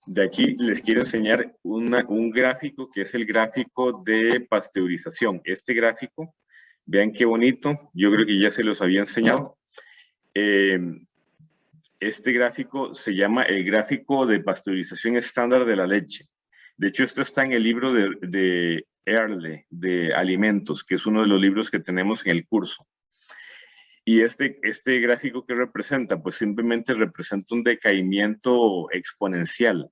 De aquí les quiero enseñar un gráfico que es el gráfico de pasteurización. Este gráfico, vean qué bonito, yo creo que ya se los había enseñado. Este gráfico se llama el gráfico de pasteurización estándar de la leche. De hecho, esto está en el libro de Earle, de alimentos, que es uno de los libros que tenemos en el curso. Y este gráfico que representa, pues simplemente representa un decaimiento exponencial.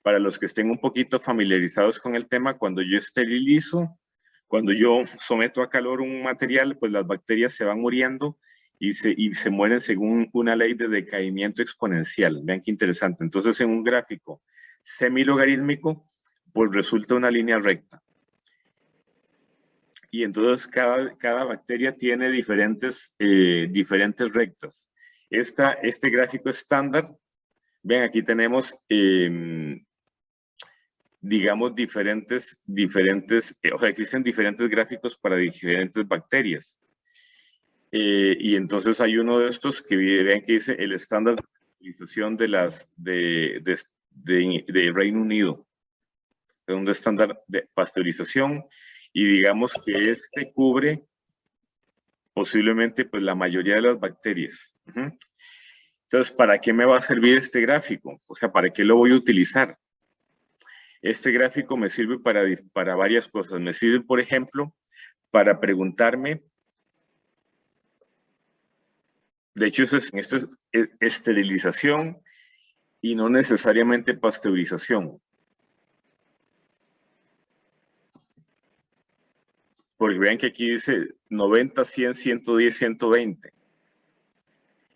Para los que estén un poquito familiarizados con el tema, cuando yo esterilizo, cuando yo someto a calor un material, pues las bacterias se van muriendo y se mueren según una ley de decaimiento exponencial. Vean qué interesante. Entonces, en un gráfico semilogarítmico, pues resulta una línea recta. Y entonces cada bacteria tiene diferentes rectas. Este gráfico estándar, ven, aquí tenemos, digamos, o sea, existen diferentes gráficos para diferentes bacterias. Y entonces hay uno de estos que vean que dice el estándar de utilización de Reino Unido. Es un estándar de pasteurización. Y digamos que este cubre posiblemente pues la mayoría de las bacterias. Entonces, ¿para qué me va a servir este gráfico? O sea, ¿para qué lo voy a utilizar? Este gráfico me sirve para varias cosas. Me sirve, por ejemplo, para preguntarme, de hecho, esto es esterilización y no necesariamente pasteurización. Porque vean que aquí dice 90, 100, 110, 120.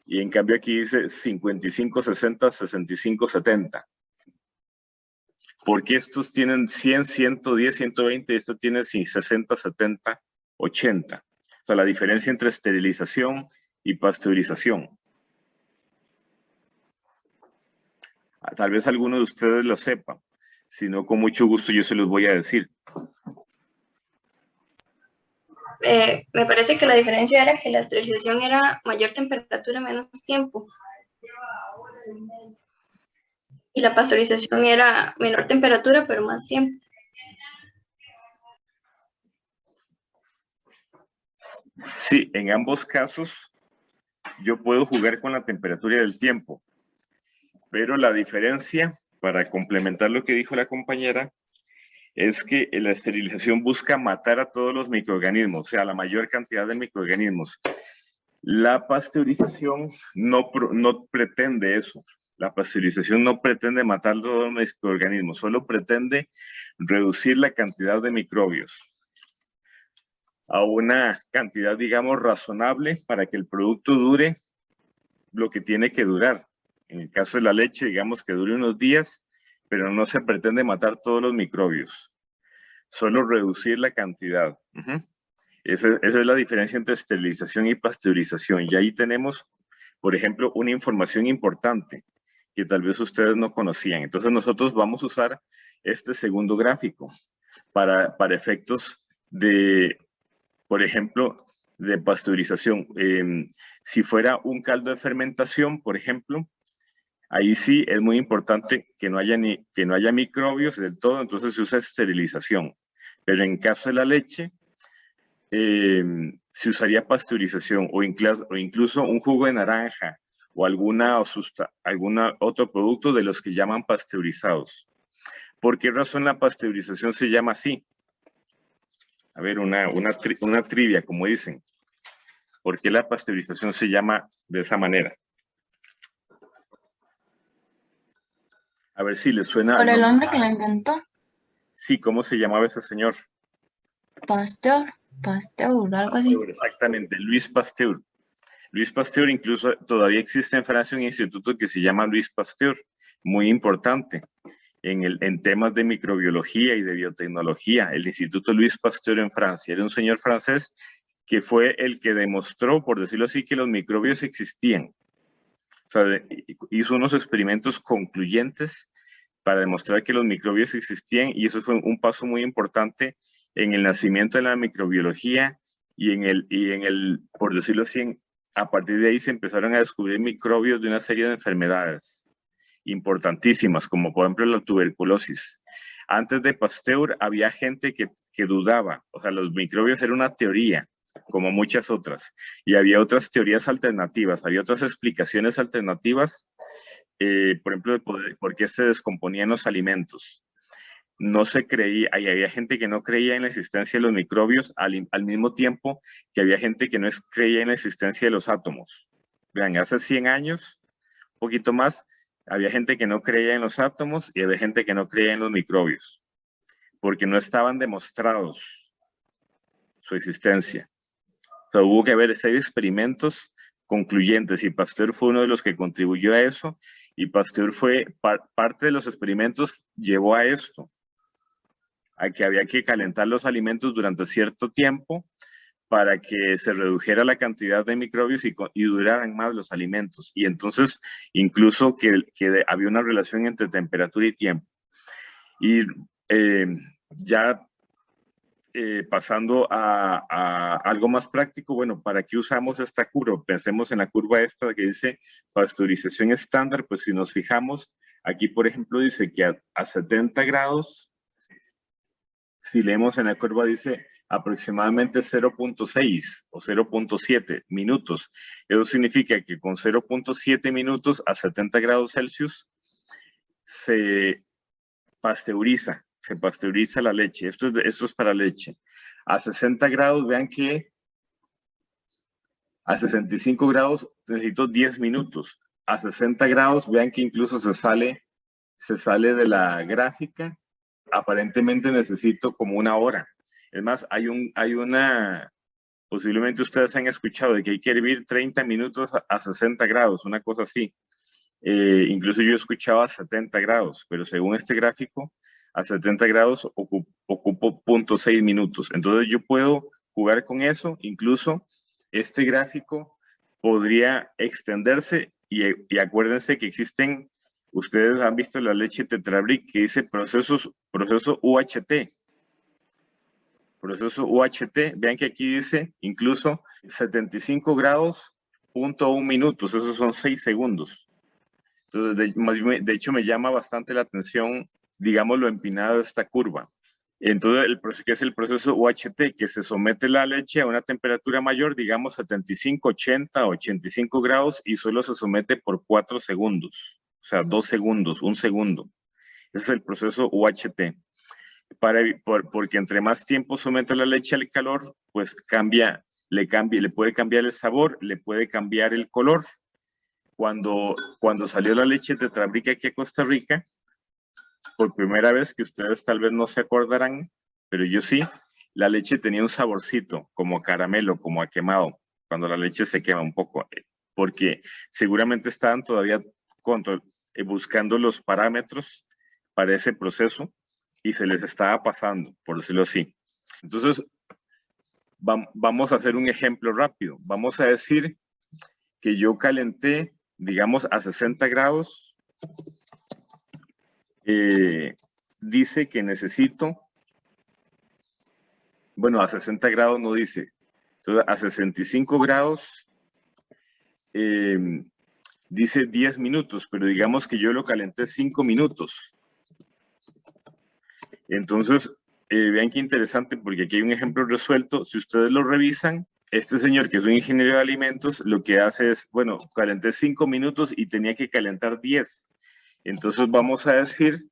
Y en cambio aquí dice 55, 60, 65, 70. Porque estos tienen 100, 110, 120 y estos tienen 60, 70, 80. O sea, la diferencia entre esterilización y pasteurización. Tal vez alguno de ustedes lo sepa. Si no, con mucho gusto yo se los voy a decir. Me parece que la diferencia era que la esterilización era mayor temperatura, menos tiempo. Y la pasteurización era menor temperatura, pero más tiempo. Sí, en ambos casos yo puedo jugar con la temperatura y el tiempo. Pero la diferencia, para complementar lo que dijo la compañera, es que la esterilización busca matar a todos los microorganismos, o sea, la mayor cantidad de microorganismos. La pasteurización no pretende eso. La pasteurización no pretende matar a todos los microorganismos, solo pretende reducir la cantidad de microbios a una cantidad, digamos, razonable para que el producto dure lo que tiene que durar. En el caso de la leche, digamos que dure unos días, pero no se pretende matar todos los microbios, solo reducir la cantidad. Esa es la diferencia entre esterilización y pasteurización. Y ahí tenemos, por ejemplo, una información importante que tal vez ustedes no conocían. Entonces nosotros vamos a usar este segundo gráfico para efectos de, por ejemplo, de pasteurización. Si fuera un caldo de fermentación, por ejemplo, ahí sí es muy importante que no haya microbios del todo, entonces se usa esterilización. Pero en caso de la leche, se usaría pasteurización o incluso un jugo de naranja o alguna otro producto de los que llaman pasteurizados. ¿Por qué razón la pasteurización se llama así? A ver, una trivia, como dicen. ¿Por qué la pasteurización se llama de esa manera? A ver si les suena. Por el hombre que lo inventó. Sí, ¿cómo se llamaba ese señor? Pasteur, algo así. Exactamente, Luis Pasteur. Luis Pasteur, incluso todavía existe en Francia un instituto que se llama Luis Pasteur, muy importante en temas de microbiología y de biotecnología. El Instituto Luis Pasteur en Francia era un señor francés que fue el que demostró, por decirlo así, que los microbios existían. O sea, hizo unos experimentos concluyentes para demostrar que los microbios existían y eso fue un paso muy importante en el nacimiento de la microbiología y por decirlo así, a partir de ahí se empezaron a descubrir microbios de una serie de enfermedades. importantísimas, como por ejemplo la tuberculosis. Antes de Pasteur había gente que dudaba, o sea, los microbios era una teoría, como muchas otras, y había otras teorías alternativas, había otras explicaciones alternativas, por ejemplo, de por qué se descomponían los alimentos. No se creía, había gente que no creía en la existencia de los microbios al mismo tiempo que había gente que no creía en la existencia de los átomos. Vean, hace 100 años, un poquito más, había gente que no creía en los átomos y había gente que no creía en los microbios, porque no estaban demostrados su existencia. O sea, hubo que hacer experimentos concluyentes y Pasteur fue uno de los que contribuyó a eso y Pasteur fue parte de los experimentos llevó a esto, a que había que calentar los alimentos durante cierto tiempo para que se redujera la cantidad de microbios y duraran más los alimentos. Y entonces, incluso que había una relación entre temperatura y tiempo. Y ya pasando a algo más práctico, bueno, ¿para qué usamos esta curva? Pensemos en la curva esta que dice pasteurización estándar, pues si nos fijamos, aquí por ejemplo dice que a 70 grados, si leemos en la curva dice aproximadamente 0.6 o 0.7 minutos. Eso significa que con 0.7 minutos a 70 grados Celsius se pasteuriza la leche. Esto es para leche. A 60 grados, vean que a 65 grados necesito 10 minutos. A 60 grados, vean que incluso se sale de la gráfica. Aparentemente necesito como una hora. Es más, posiblemente ustedes han escuchado de que hay que hervir 30 minutos a 60 grados, una cosa así. Incluso yo escuchaba a 70 grados, pero según este gráfico, a 70 grados ocupo 0.6 minutos. Entonces yo puedo jugar con eso, incluso este gráfico podría extenderse y acuérdense que existen, ustedes han visto la leche Tetra Brick que dice proceso UHT. Proceso UHT, vean que aquí dice incluso 75 grados, 0.1 minutos, esos son 6 segundos. Entonces, de hecho, me llama bastante la atención, digamos, lo empinado de esta curva. Entonces, ¿qué es el proceso UHT? Que se somete la leche a una temperatura mayor, digamos 75, 80, 85 grados y solo se somete por 4 segundos. O sea, 2 segundos, 1 segundo. Ese es el proceso UHT. Porque entre más tiempo somete la leche al calor, pues le puede cambiar el sabor, le puede cambiar el color. Cuando salió la leche Tetra Brick aquí a Costa Rica, por primera vez, que ustedes tal vez no se acordarán, pero yo sí, la leche tenía un saborcito como a caramelo, como a quemado, cuando la leche se quema un poco, porque seguramente estaban todavía buscando los parámetros para ese proceso y se les estaba pasando, por decirlo así. Entonces, vamos a hacer un ejemplo rápido. Vamos a decir que yo calenté, digamos, a 60 grados, dice que necesito, bueno, a 60 grados no dice, entonces a 65 grados dice 10 minutos, pero digamos que yo lo calenté 5 minutos. Entonces, vean qué interesante, porque aquí hay un ejemplo resuelto. Si ustedes lo revisan, este señor, que es un ingeniero de alimentos, lo que hace es, bueno, calenté 5 minutos y tenía que calentar 10. Entonces vamos a decir,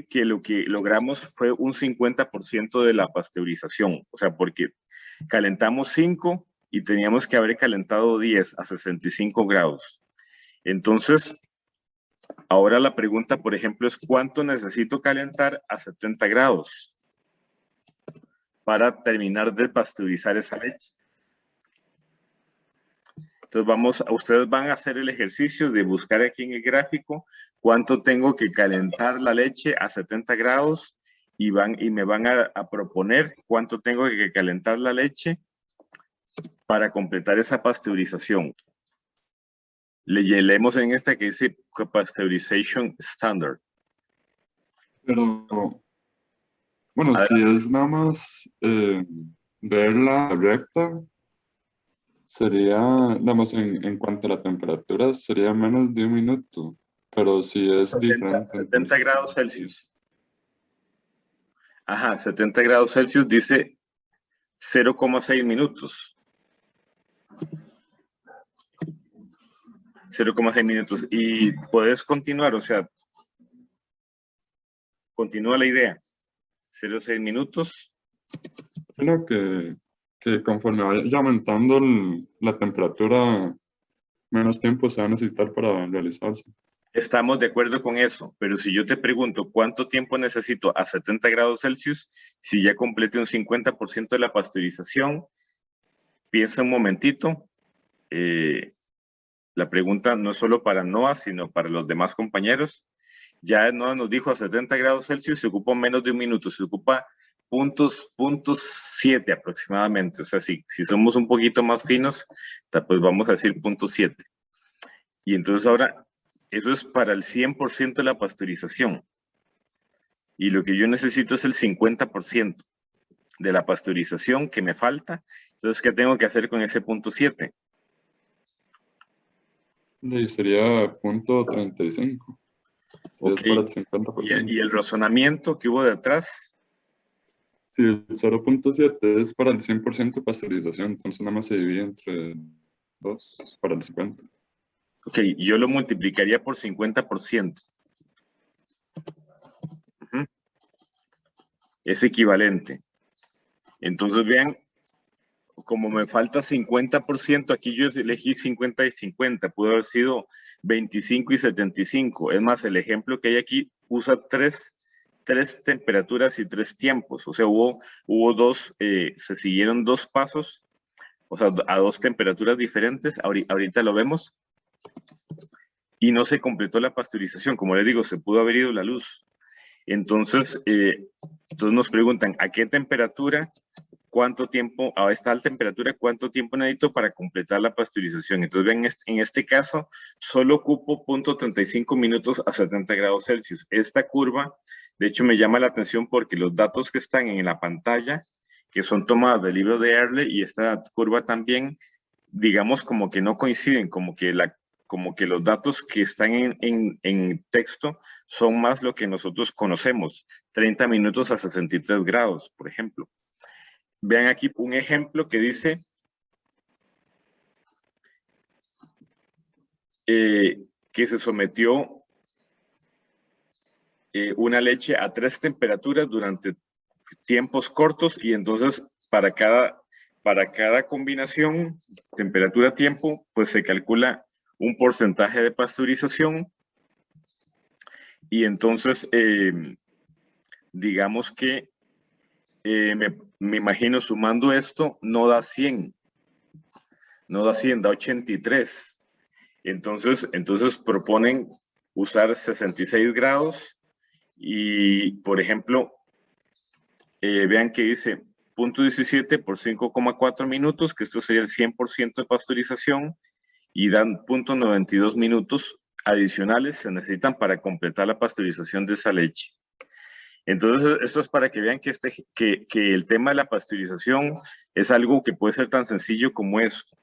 que lo que logramos fue un 50% de la pasteurización. O sea, porque calentamos 5 y teníamos que haber calentado 10 a 65 grados. Entonces, ahora la pregunta, por ejemplo, es ¿cuánto necesito calentar a 70 grados para terminar de pasteurizar esa leche? Entonces ustedes van a hacer el ejercicio de buscar aquí en el gráfico cuánto tengo que calentar la leche a 70 grados y me van a proponer cuánto tengo que calentar la leche para completar esa pasteurización. Leemos en esta que dice Pasteurization Standard. Pero, bueno, si es nada más ver la recta, Sería, digamos, en cuanto a la temperatura, sería menos de 1 minuto. Pero si es 70, diferente, 70 entonces grados Celsius. Ajá, 70 grados Celsius dice 0,6 minutos. 0,6 minutos. Y puedes continuar, o sea, continúa la idea. 0,6 minutos. creo que conforme vaya aumentando la temperatura, menos tiempo se va a necesitar para realizarse. Estamos de acuerdo con eso, pero si yo te pregunto cuánto tiempo necesito a 70 grados Celsius, si ya completé un 50% de la pasteurización, piensa un momentito. La pregunta no es solo para Noah, sino para los demás compañeros. Ya Noah nos dijo a 70 grados Celsius se ocupa menos de 1 minuto, se ocupa puntos 7 aproximadamente. O sea, si somos un poquito más finos, pues vamos a decir 0,7. Y entonces ahora, eso es para el 100% de la pasteurización. Y lo que yo necesito es el 50% de la pasteurización que me falta. Entonces, ¿qué tengo que hacer con ese 0,7? Y sería 0,35. Ok. Es para el 50%. ¿Y el razonamiento que hubo detrás? Si el 0,7 es para el 100% pasteurización, entonces nada más se divide entre 2 para el 50. Ok, yo lo multiplicaría por 50%. Es equivalente. Entonces, vean, como me falta 50%, aquí yo elegí 50 y 50, pudo haber sido 25 y 75. Es más, el ejemplo que hay aquí usa tres temperaturas y 3 tiempos. O sea, hubo dos, se siguieron 2 pasos, o sea, a 2 temperaturas diferentes. Ahorita lo vemos. Y no se completó la pasteurización. Como les digo, se pudo haber ido la luz. Entonces nos preguntan, ¿a qué temperatura? ¿Cuánto tiempo, a esta alta temperatura, cuánto tiempo necesito para completar la pasteurización? Entonces, ven, en este caso, solo ocupo 0,35 minutos a 70 grados Celsius. Esta curva, de hecho, me llama la atención porque los datos que están en la pantalla, que son tomados del libro de Earle, y esta curva también, digamos, como que no coinciden, como que los datos que están en texto son más lo que nosotros conocemos, 30 minutos a 63 grados, por ejemplo. Vean aquí un ejemplo que dice que se sometió una leche a 3 temperaturas durante tiempos cortos y entonces para cada combinación, temperatura-tiempo, pues se calcula un porcentaje de pasteurización y entonces digamos que me imagino sumando esto no da 100, da 83. Entonces proponen usar 66 grados y, por ejemplo, vean que dice 0,17 por 5,4 minutos, que esto sería el 100% de pasteurización, y dan 0,92 minutos adicionales se necesitan para completar la pasteurización de esa leche. Entonces, esto es para que vean que el tema de la pasteurización es algo que puede ser tan sencillo como esto.